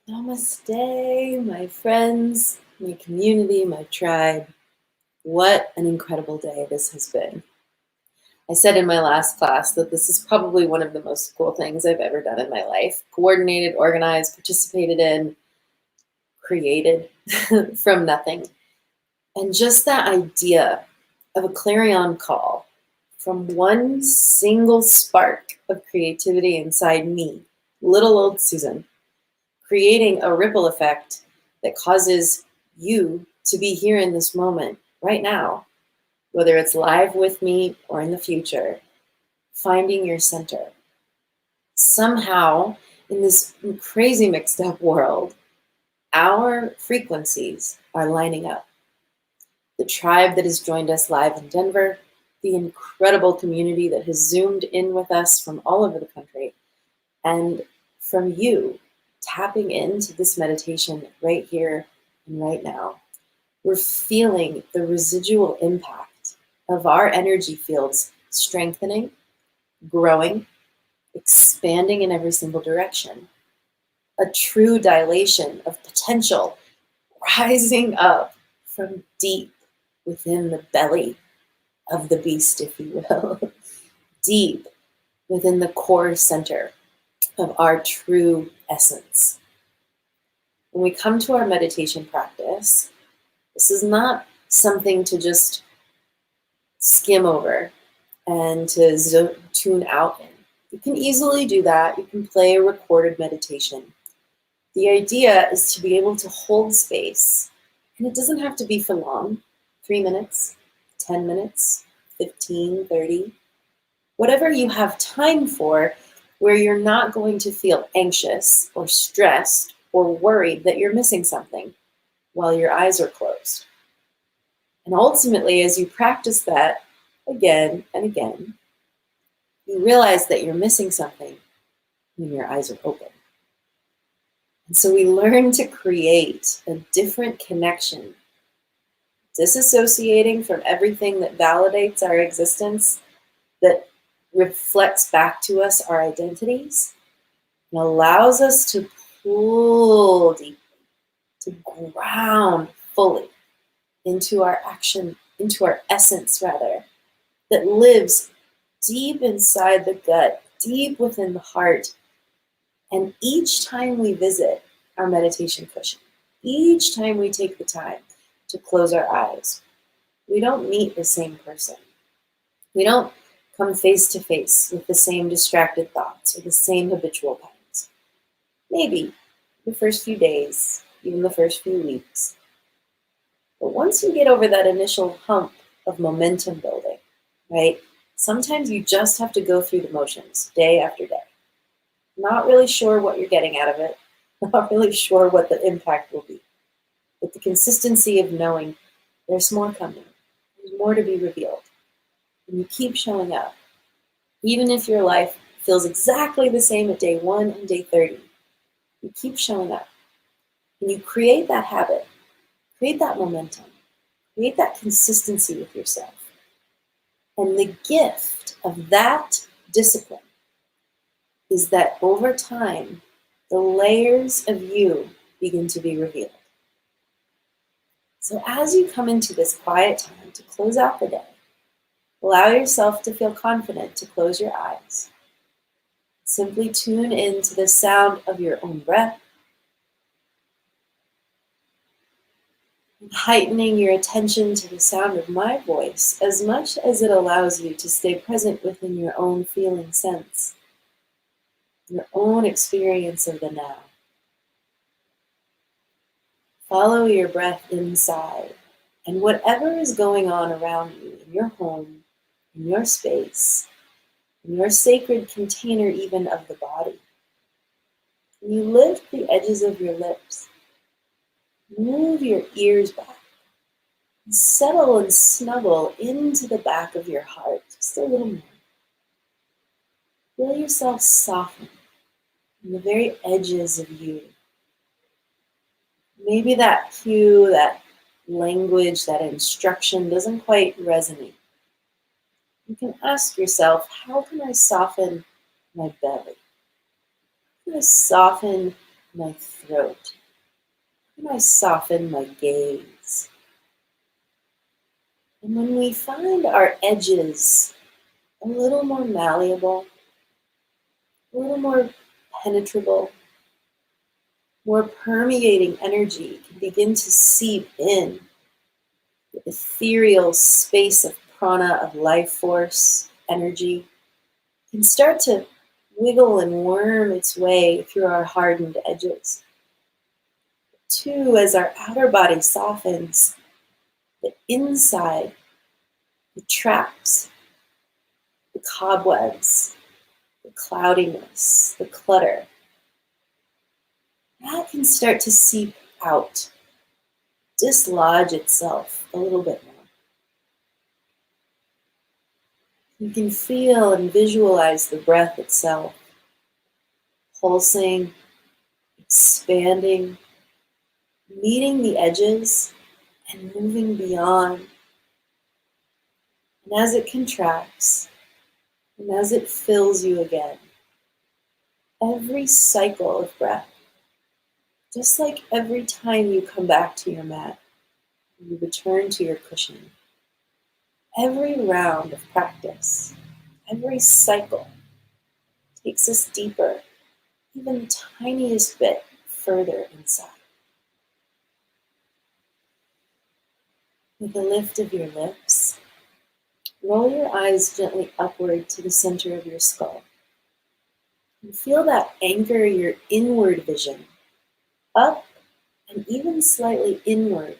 Namaste, my friends, my community, my tribe. What an incredible day this has been. I said in my last class that this is probably one of the most cool things I've ever done in my life. Coordinated, organized, participated in, created from nothing. And just that idea of a clarion call from one single spark of creativity inside me, little old Susan, creating a ripple effect that causes you to be here in this moment right now, whether it's live with me or in the future, finding your center. Somehow, in this crazy mixed up world, our frequencies are lining up. The tribe that has joined us live in Denver, the incredible community that has zoomed in with us from all over the country, and from you tapping into this meditation right here and right now. We're feeling the residual impact of our energy fields strengthening, growing, expanding in every single direction. A true dilation of potential rising up from deep within the belly of the beast, if you will, deep within the core center of our true essence. When we come to our meditation practice, this is not something to just skim over and to tune out in. You can easily do that. You can play a recorded meditation. The idea is to be able to hold space, and it doesn't have to be for long, 3 minutes, 10 minutes, 15, 30, whatever you have time for, where you're not going to feel anxious or stressed or worried that you're missing something while your eyes are closed. And ultimately, as you practice that again and again, you realize that you're missing something when your eyes are open. And so we learn to create a different connection, disassociating from everything that validates our existence, that reflects back to us our identities, and allows us to pull deeply, to ground fully into our action, into our essence rather, that lives deep inside the gut, deep within the heart. And each time we visit our meditation cushion, each time we take the time to close our eyes, we don't meet the same person. We don't come face to face with the same distracted thoughts or the same habitual patterns. Maybe the first few days, even the first few weeks. But once you get over that initial hump of momentum building, right? Sometimes you just have to go through the motions day after day. Not really sure what you're getting out of it, not really sure what the impact will be. But the consistency of knowing there's more coming, there's more to be revealed. And you keep showing up. Even if your life feels exactly the same at day 1 and day 30, you keep showing up. And you create that habit, create that momentum, create that consistency with yourself. And the gift of that discipline is that over time, the layers of you begin to be revealed. So as you come into this quiet time to close out the day, allow yourself to feel confident to close your eyes. Simply tune into the sound of your own breath, heightening your attention to the sound of my voice as much as it allows you to stay present within your own feeling sense, your own experience of the now. Follow your breath inside, and whatever is going on around you, in your home, in your space, in your sacred container even of the body, when you lift the edges of your lips, move your ears back, and settle and snuggle into the back of your heart just a little more. Feel yourself soften in the very edges of you. Maybe that cue, that language, that instruction doesn't quite resonate. You can ask yourself, how can I soften my belly? How can I soften my throat? How can I soften my gaze? And when we find our edges a little more malleable, a little more penetrable, more permeating energy can begin to seep in the ethereal space of prana, of life force, energy, can start to wiggle and worm its way through our hardened edges. Two, as our outer body softens, the inside, the traps, the cobwebs, the cloudiness, the clutter, that can start to seep out, dislodge itself a little bit more. You can feel and visualize the breath itself, pulsing, expanding, meeting the edges, and moving beyond. And as it contracts, and as it fills you again, every cycle of breath, just like every time you come back to your mat, you return to your cushion, every round of practice, every cycle takes us deeper, even the tiniest bit further inside. With a lift of your lips, roll your eyes gently upward to the center of your skull. And feel that anchor your inward vision, up and even slightly inward,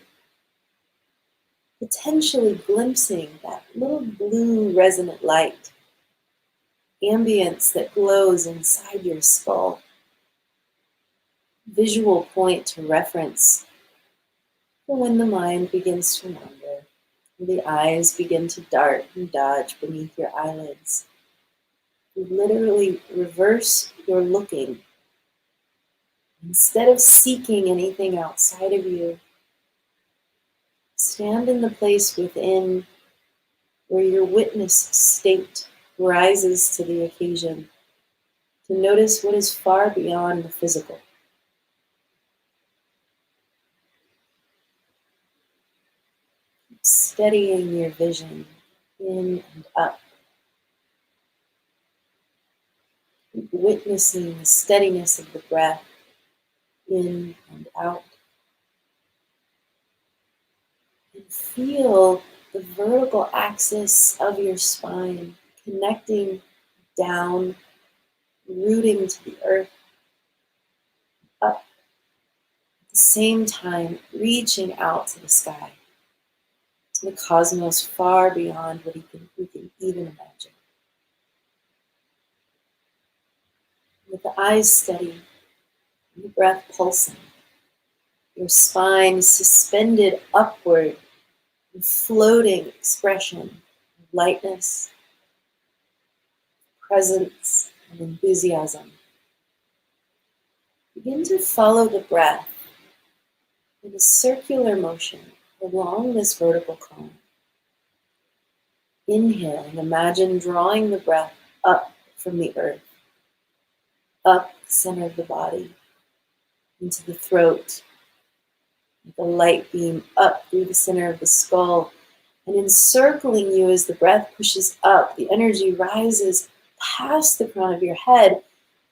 potentially glimpsing that little blue resonant light, ambience that glows inside your skull. Visual point to reference for when the mind begins to wander, the eyes begin to dart and dodge beneath your eyelids. You literally reverse your looking. Instead of seeking anything outside of you, stand in the place within where your witness state rises to the occasion to notice what is far beyond the physical. Steadying your vision in and up. Witnessing the steadiness of the breath in and out. And feel the vertical axis of your spine connecting down, rooting to the earth, up. At the same time, reaching out to the sky, to the cosmos far beyond what we can even imagine. With the eyes steady, and the breath pulsing, your spine suspended upward in floating expression of lightness, presence, and enthusiasm. Begin to follow the breath in a circular motion along this vertical column. Inhale and imagine drawing the breath up from the earth, up the center of the body, into the throat, with a light beam up through the center of the skull, and encircling you as the breath pushes up, the energy rises past the crown of your head.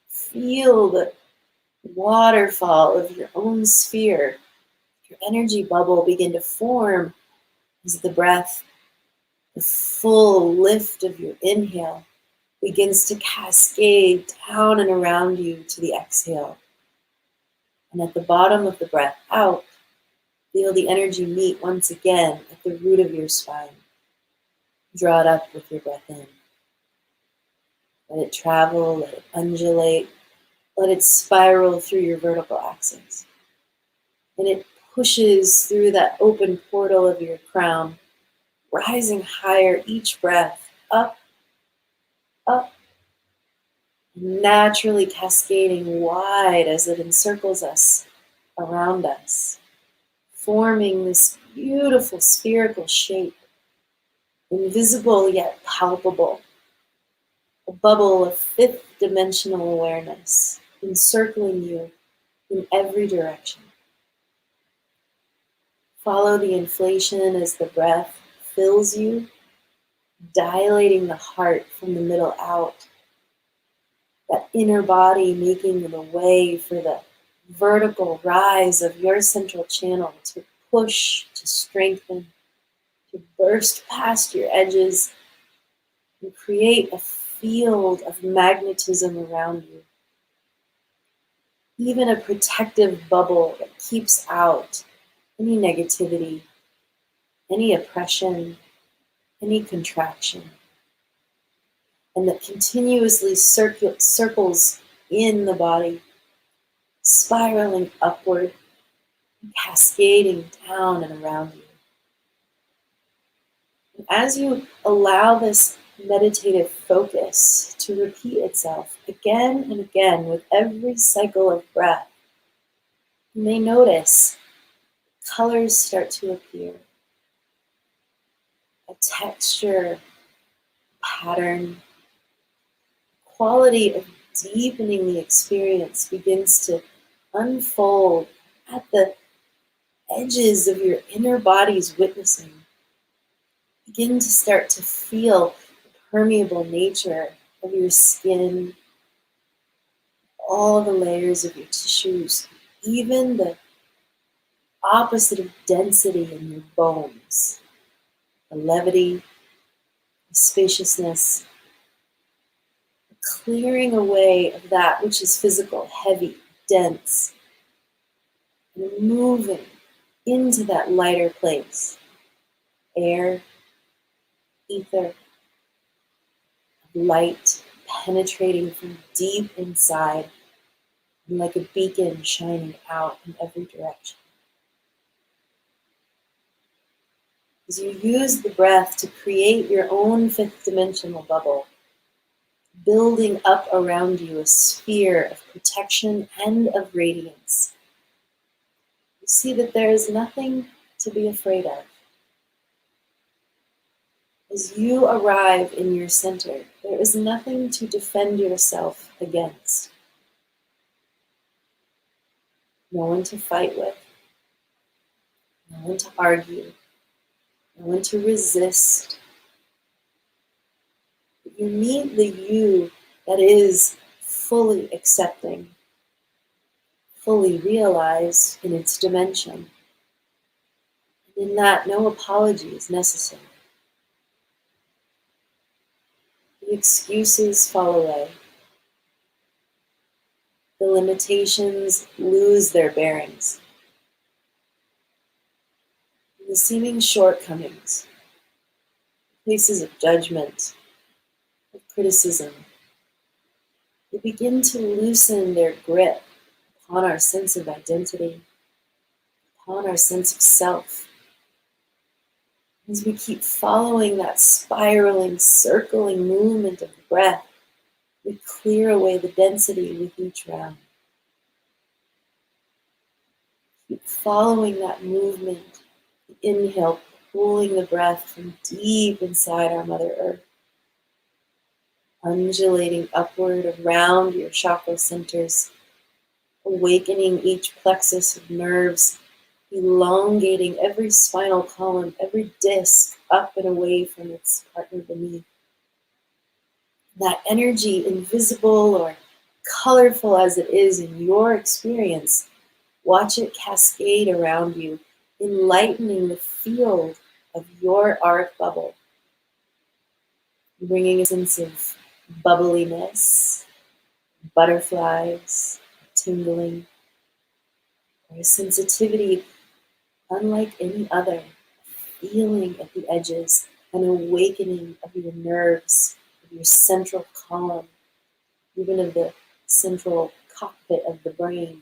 Feel the waterfall of your own sphere, your energy bubble begin to form as the breath, the full lift of your inhale, begins to cascade down and around you to the exhale. And at the bottom of the breath out, feel the energy meet once again at the root of your spine. Draw it up with your breath in. Let it travel, let it undulate, let it spiral through your vertical axis. And it pushes through that open portal of your crown, rising higher each breath, up, up, naturally cascading wide as it encircles us, around us, forming this beautiful spherical shape, invisible yet palpable, a bubble of fifth dimensional awareness encircling you in every direction. Follow the inflation as the breath fills you, dilating the heart from the middle out. That inner body making the way for the vertical rise of your central channel to push, to strengthen, to burst past your edges and create a field of magnetism around you. Even a protective bubble that keeps out any negativity, any oppression, any contraction, and that continuously circles in the body, spiraling upward, cascading down and around you. And as you allow this meditative focus to repeat itself again and again with every cycle of breath, you may notice colors start to appear, a texture, pattern, quality of deepening the experience begins to unfold at the edges of your inner body's witnessing. Begin to start to feel the permeable nature of your skin, all the layers of your tissues, even the opposite of density in your bones, the levity, the spaciousness, the clearing away of that which is physical, heavy, dense, and moving into that lighter place. Air, ether, light penetrating from deep inside, and like a beacon shining out in every direction. As you use the breath to create your own fifth dimensional bubble, building up around you a sphere of protection and of radiance, you see that there is nothing to be afraid of. As you arrive in your center, there is nothing to defend yourself against. No one to fight with, no one to argue, no one to resist. You meet the you that is fully accepting, fully realized in its dimension. And in that, no apology is necessary. The excuses fall away. The limitations lose their bearings. The seeming shortcomings, places of judgment, of criticism, they begin to loosen their grip upon our sense of identity, upon our sense of self. As we keep following that spiraling, circling movement of the breath, we clear away the density with each round. Keep following that movement. Inhale, pulling the breath from deep inside our Mother Earth, undulating upward around your chakra centers, awakening each plexus of nerves, elongating every spinal column, every disc up and away from its partner beneath. That energy, invisible or colorful as it is in your experience, watch it cascade around you, enlightening the field of your arc bubble, bringing a sense of bubbliness, butterflies, tingling, or a sensitivity unlike any other, feeling at the edges, an awakening of your nerves, of your central column, even of the central cockpit of the brain.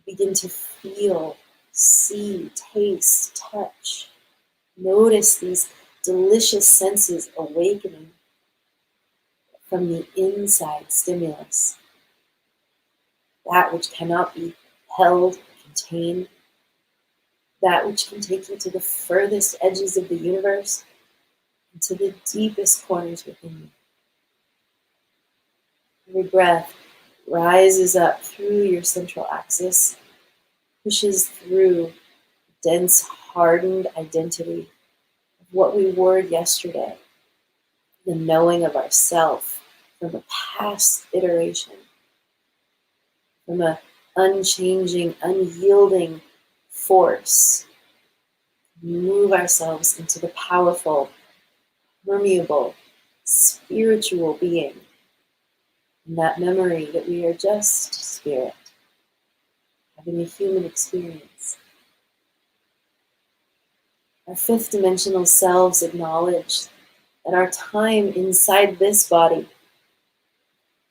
Begin to feel, see, taste, touch. Notice these delicious senses awakening from the inside stimulus. That which cannot be held, contained, that which can take you to the furthest edges of the universe and to the deepest corners within you. Every breath rises up through your central axis, pushes through dense, hardened identity of what we were yesterday, the knowing of ourself from a past iteration, from an unchanging, unyielding force. Move ourselves into the powerful, permeable, spiritual being. And that memory that we are just spirit, having a human experience. Our fifth dimensional selves acknowledge that our time inside this body,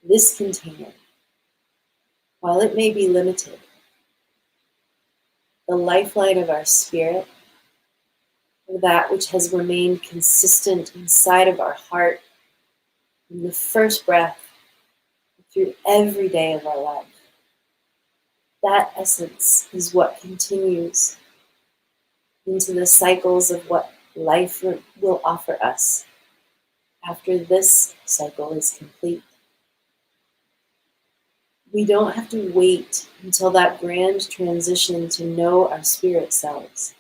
this container, while it may be limited, the lifeline of our spirit, that which has remained consistent inside of our heart from the first breath through every day of our life. That essence is what continues into the cycles of what life will offer us after this cycle is complete. We don't have to wait until that grand transition to know our spirit selves.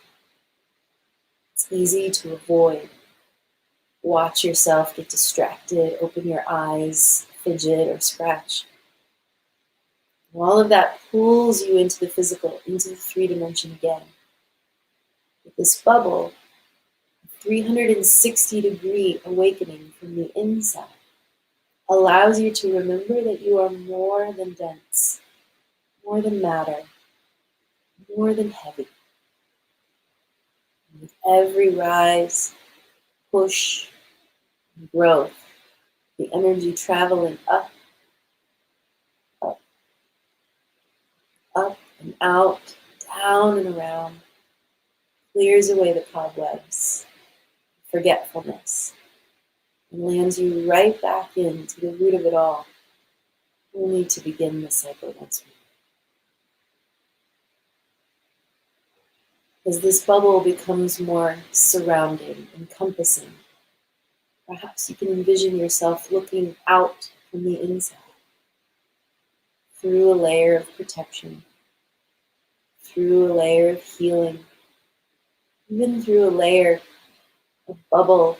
It's easy to avoid. Watch yourself get distracted, open your eyes, fidget, or scratch. And all of that pulls you into the physical, into the 3D again. With this bubble, a 360-degree awakening from the inside allows you to remember that you are more than dense, more than matter, more than heavy. And with every rise, push, and growth, the energy traveling up, up, up and out, down and around, clears away the cobwebs, forgetfulness, and lands you right back into the root of it all, only to begin the cycle once more. As this bubble becomes more surrounding, encompassing, perhaps you can envision yourself looking out from the inside, through a layer of protection, through a layer of healing, even through a layer of bubble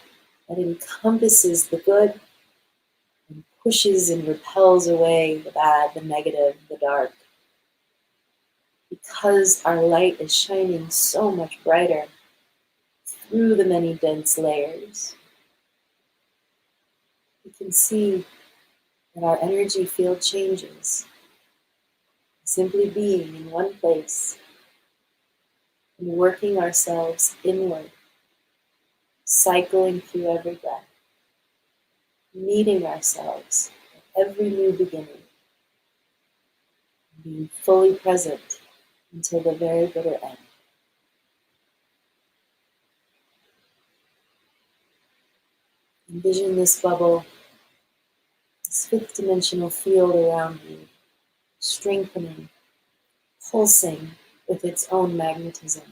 that encompasses the good and pushes and repels away the bad, the negative, the dark. Because our light is shining so much brighter through the many dense layers, we can see that our energy field changes. Simply being in one place and working ourselves inward, cycling through every breath, meeting ourselves at every new beginning, being fully present until the very bitter end. Envision this bubble, this fifth dimensional field around you, strengthening, pulsing with its own magnetism.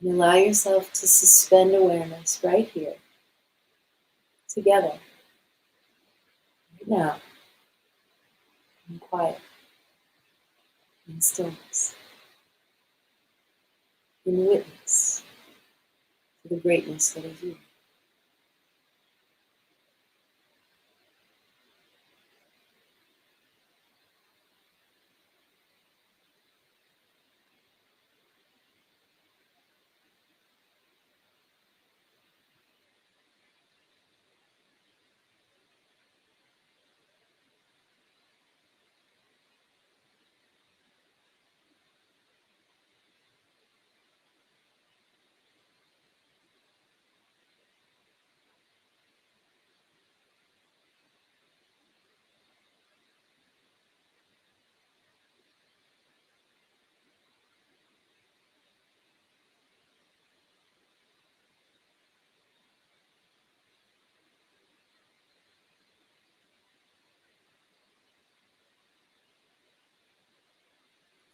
And allow yourself to suspend awareness right here, together, right now, in quiet, in stillness, in witness to the greatness that is you.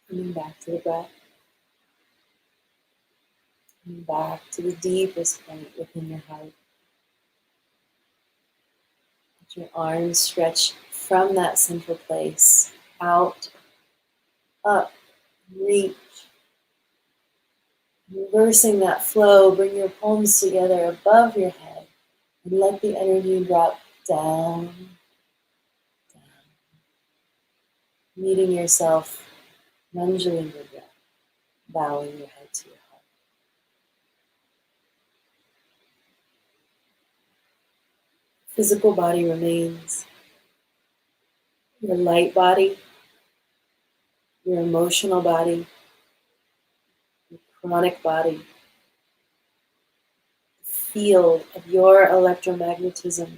Coming back to the breath, coming back to the deepest point within your heart. Let your arms stretch from that central place, out, up, reach. Reversing that flow, bring your palms together above your head and let the energy drop down, down. Meeting yourself, Manjuli Mudra, bowing your head to your heart. Physical body remains. Your light body, your emotional body, your chronic body, the field of your electromagnetism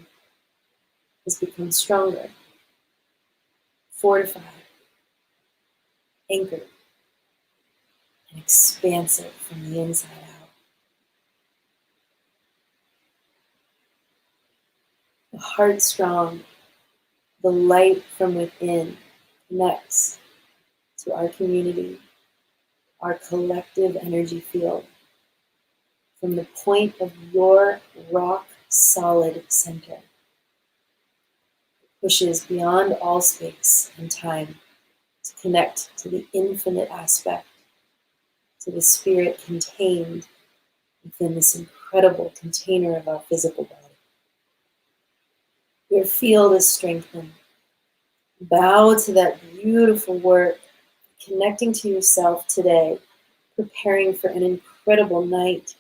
has become stronger, fortified, anchored, and expansive from the inside out. The heart strong, the light from within connects to our community, our collective energy field. From the point of your rock solid center, pushes beyond all space and time to connect to the infinite aspect, to the spirit contained within this incredible container of our physical body. Your field is strengthened. Bow to that beautiful work, connecting to yourself today, preparing for an incredible night,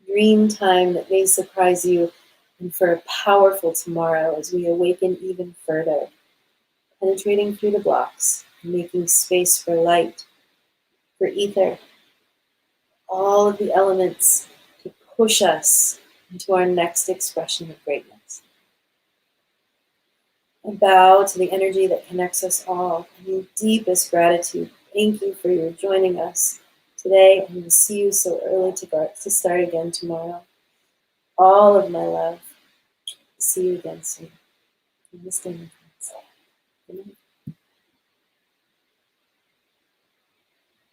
dream time that may surprise you, and for a powerful tomorrow as we awaken even further, penetrating through the blocks, and making space for light, for ether, all of the elements to push us into our next expression of greatness. I bow to the energy that connects us all, and in deepest gratitude, thank you for your joining us today, and we'll see you so early to start again tomorrow. All of my love. See you again soon. Namaste, my friends. Good night.